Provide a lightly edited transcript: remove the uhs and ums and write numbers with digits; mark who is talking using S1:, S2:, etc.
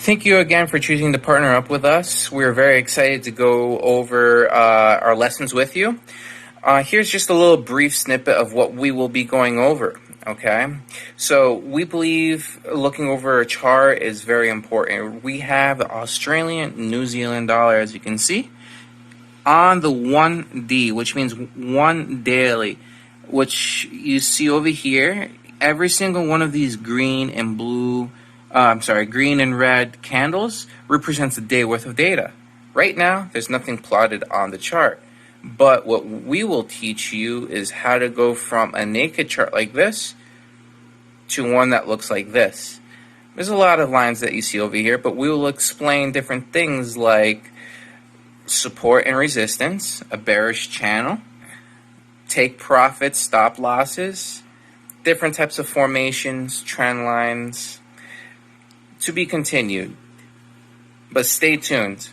S1: Thank you again for choosing to partner up with us. We're very excited to go over our lessons with you. Here's just a little brief snippet of what we will be going over. Okay, so we believe looking over a chart is very important. We have the Australian New Zealand dollar, as you can see, on the 1D, which means one daily, which you see over here. Every single one of these green and green and red candles represents a day worth of data. Right now, there's nothing plotted on the chart. But what we will teach you is how to go from a naked chart like this to one that looks like this. There's a lot of lines that you see over here, but we will explain different things like support and resistance, a bearish channel, take profits, stop losses, different types of formations, trend lines, to be continued. But stay tuned.